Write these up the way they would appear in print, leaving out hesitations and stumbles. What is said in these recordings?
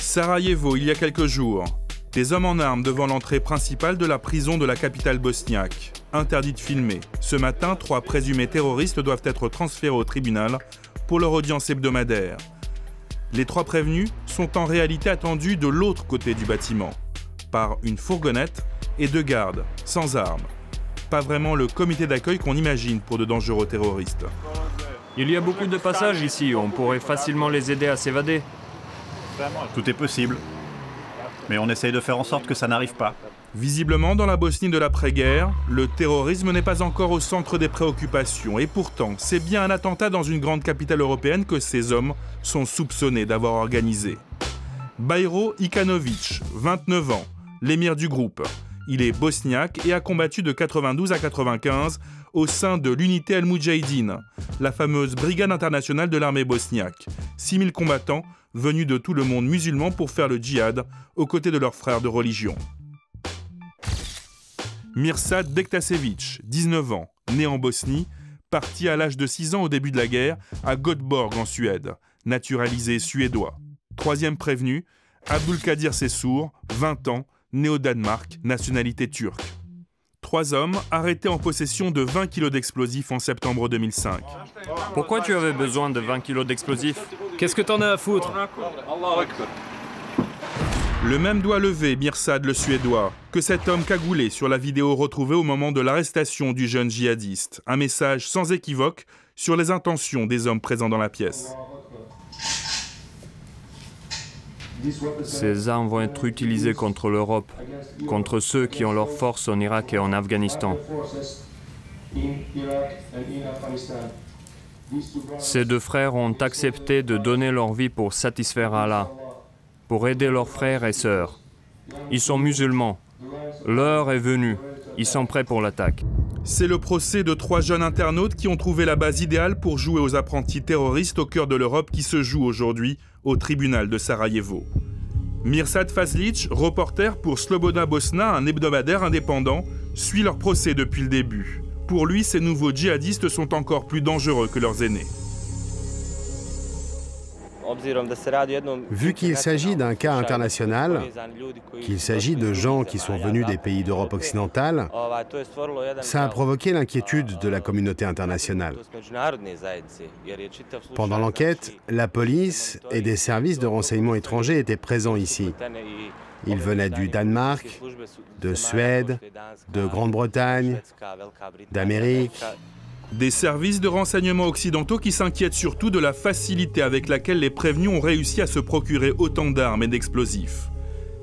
Sarajevo, il y a quelques jours. Des hommes en armes devant l'entrée principale de la prison de la capitale bosniaque. Interdit de filmer. Ce matin, 3 présumés terroristes doivent être transférés au tribunal pour leur audience hebdomadaire. Les 3 prévenus sont en réalité attendus de l'autre côté du bâtiment, par une fourgonnette et 2 gardes, sans armes. Pas vraiment le comité d'accueil qu'on imagine pour de dangereux terroristes. Il y a beaucoup de passages ici, on pourrait facilement les aider à s'évader. Tout est possible. Mais on essaye de faire en sorte que ça n'arrive pas. Visiblement, dans la Bosnie de l'après-guerre, le terrorisme n'est pas encore au centre des préoccupations. Et pourtant, c'est bien un attentat dans une grande capitale européenne que ces hommes sont soupçonnés d'avoir organisé. Bajro Ikanović, 29 ans, l'émir du groupe. Il est bosniaque et a combattu de 92 à 95 au sein de l'unité El Moudjahidine, la fameuse brigade internationale de l'armée bosniaque. 6000 combattants venus de tout le monde musulman pour faire le djihad aux côtés de leurs frères de religion. Mirsad Bektasević, 19 ans, né en Bosnie, parti à l'âge de 6 ans au début de la guerre à Göteborg en Suède, naturalisé suédois. 3e prévenu, Abdülkadir Cesur, 20 ans, né au Danemark, nationalité turque. 3 hommes arrêtés en possession de 20 kilos d'explosifs en septembre 2005. Pourquoi tu avais besoin de 20 kilos d'explosifs? Qu'est-ce que t'en as à foutre? Le même doigt levé, Mirsad le Suédois, que cet homme cagoulé sur la vidéo retrouvée au moment de l'arrestation du jeune djihadiste. Un message sans équivoque sur les intentions des hommes présents dans la pièce. Ces armes vont être utilisées contre l'Europe, contre ceux qui ont leurs forces en Irak et en Afghanistan. Ces 2 frères ont accepté de donner leur vie pour satisfaire Allah, pour aider leurs frères et sœurs. Ils sont musulmans. L'heure est venue. Ils sont prêts pour l'attaque. C'est le procès de 3 jeunes internautes qui ont trouvé la base idéale pour jouer aux apprentis terroristes au cœur de l'Europe qui se joue aujourd'hui au tribunal de Sarajevo. Mirsad Fazlić, reporter pour Sloboda Bosna, un hebdomadaire indépendant, suit leur procès depuis le début. Pour lui, ces nouveaux djihadistes sont encore plus dangereux que leurs aînés. Vu qu'il s'agit d'un cas international, qu'il s'agit de gens qui sont venus des pays d'Europe occidentale, ça a provoqué l'inquiétude de la communauté internationale. Pendant l'enquête, la police et des services de renseignement étrangers étaient présents ici. Ils venaient du Danemark, de Suède, de Grande-Bretagne, d'Amérique. Des services de renseignement occidentaux qui s'inquiètent surtout de la facilité avec laquelle les prévenus ont réussi à se procurer autant d'armes et d'explosifs.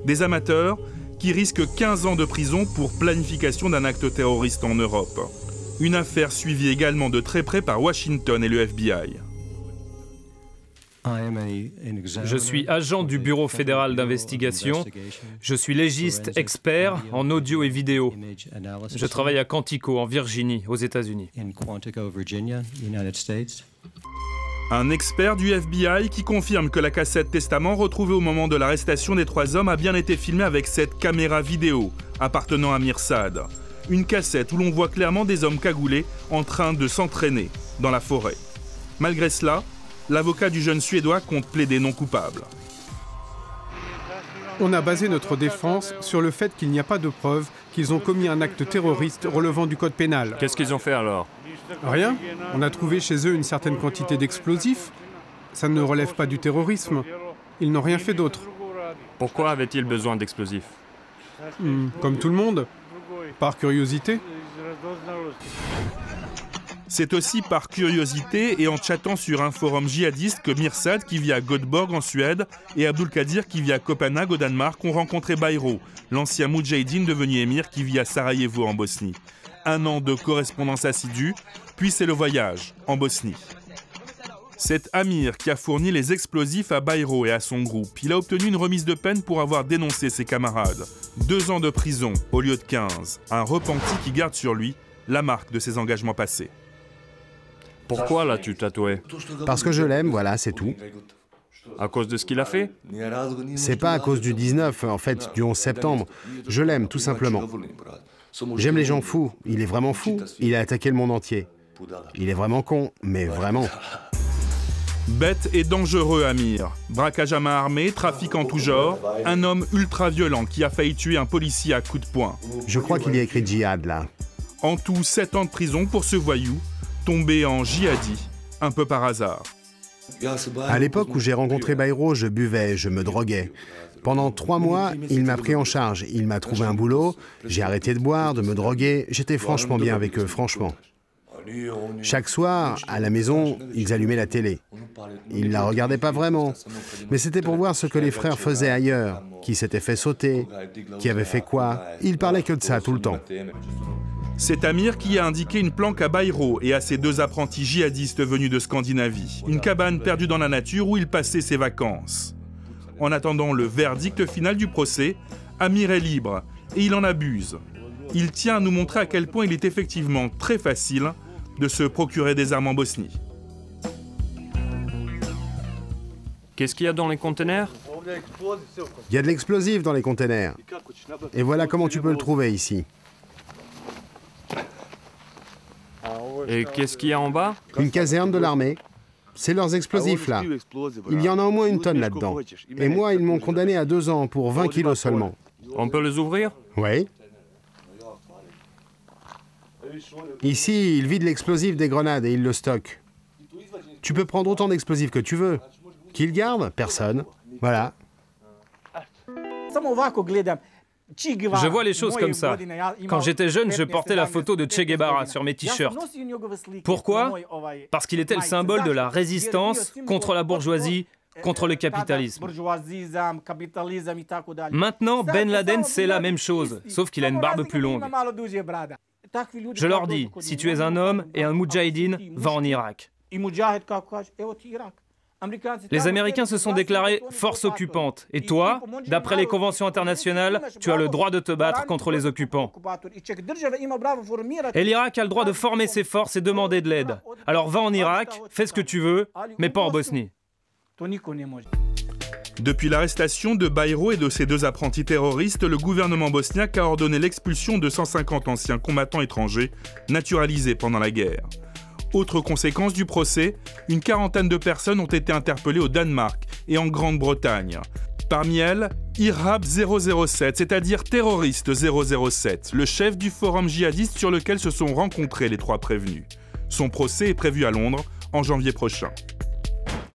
Des amateurs qui risquent 15 ans de prison pour planification d'un acte terroriste en Europe. Une affaire suivie également de très près par Washington et le FBI. Je suis agent du Bureau fédéral d'investigation. Je suis légiste expert en audio et vidéo. Je travaille à Quantico, en Virginie, aux États-Unis. Un expert du FBI qui confirme que la cassette testament retrouvée au moment de l'arrestation des 3 hommes a bien été filmée avec cette caméra vidéo appartenant à Mirsad. Une cassette où l'on voit clairement des hommes cagoulés en train de s'entraîner dans la forêt. Malgré cela, l'avocat du jeune Suédois compte plaider non coupable. On a basé notre défense sur le fait qu'il n'y a pas de preuves qu'ils ont commis un acte terroriste relevant du code pénal. Qu'est-ce qu'ils ont fait alors? Rien. On a trouvé chez eux une certaine quantité d'explosifs. Ça ne relève pas du terrorisme. Ils n'ont rien fait d'autre. Pourquoi avaient-ils besoin d'explosifs? Comme tout le monde. Par curiosité. C'est aussi par curiosité et en chattant sur un forum djihadiste que Mirsad, qui vit à Göteborg en Suède, et Abdülkadir, qui vit à Copenhague au Danemark, ont rencontré Bajro, l'ancien Moudjahidine devenu émir qui vit à Sarajevo en Bosnie. 1 an de correspondance assidue, puis c'est le voyage en Bosnie. C'est Amir qui a fourni les explosifs à Bajro et à son groupe. Il a obtenu une remise de peine pour avoir dénoncé ses camarades. 2 ans de prison au lieu de 15. Un repenti qui garde sur lui la marque de ses engagements passés. Pourquoi l'as-tu tatoué? Parce que je l'aime, voilà, c'est tout. À cause de ce qu'il a fait? C'est pas à cause du 19, en fait, du 11 septembre. Je l'aime, tout simplement. J'aime les gens fous. Il est vraiment fou. Il a attaqué le monde entier. Il est vraiment con, mais vraiment. Bête et dangereux Amir. Braquage à main armée, trafic en tout genre. Un homme ultra-violent qui a failli tuer un policier à coups de poing. Je crois qu'il y a écrit djihad là. En tout, 7 ans de prison pour ce voyou, tombé en djihadi, un peu par hasard. À l'époque où j'ai rencontré Bayrou, je buvais, je me droguais. Pendant 3 mois, il m'a pris en charge. Il m'a trouvé un boulot, j'ai arrêté de boire, de me droguer. J'étais franchement bien avec eux, franchement. Chaque soir, à la maison, ils allumaient la télé. Ils ne la regardaient pas vraiment, mais c'était pour voir ce que les frères faisaient ailleurs, qui s'étaient fait sauter, qui avaient fait quoi. Ils parlaient que de ça tout le temps. C'est Amir qui a indiqué une planque à Bayrou et à ses 2 apprentis djihadistes venus de Scandinavie. Une cabane perdue dans la nature où il passait ses vacances. En attendant le verdict final du procès, Amir est libre et il en abuse. Il tient à nous montrer à quel point il est effectivement très facile de se procurer des armes en Bosnie. Qu'est-ce qu'il y a dans les conteneurs? Il y a de l'explosif dans les containers. Et voilà comment tu peux le trouver ici. Et qu'est-ce qu'il y a en bas? Une caserne de l'armée. C'est leurs explosifs là. Il y en a au moins 1 tonne là-dedans. Et moi, ils m'ont condamné à 2 ans pour 20 kilos seulement. On peut les ouvrir? Oui. Ici, ils vident l'explosif des grenades et ils le stockent. Tu peux prendre autant d'explosifs que tu veux. Qui le garde? Personne. Voilà. Je vois les choses comme ça. Quand j'étais jeune, je portais la photo de Che Guevara sur mes t-shirts. Pourquoi? Parce qu'il était le symbole de la résistance contre la bourgeoisie, contre le capitalisme. Maintenant, Ben Laden, c'est la même chose, sauf qu'il a une barbe plus longue. Je leur dis, si tu es un homme et un moudjahidine, va en Irak. Les Américains se sont déclarés force occupante. Et toi, d'après les conventions internationales, tu as le droit de te battre contre les occupants. Et l'Irak a le droit de former ses forces et demander de l'aide. Alors va en Irak, fais ce que tu veux, mais pas en Bosnie. Depuis l'arrestation de Bayrou et de ses 2 apprentis terroristes, le gouvernement bosniaque a ordonné l'expulsion de 150 anciens combattants étrangers naturalisés pendant la guerre. Autre conséquence du procès, une 40aine de personnes ont été interpellées au Danemark et en Grande-Bretagne. Parmi elles, Irhab 007, c'est-à-dire terroriste 007, le chef du forum djihadiste sur lequel se sont rencontrés les 3 prévenus. Son procès est prévu à Londres en janvier prochain.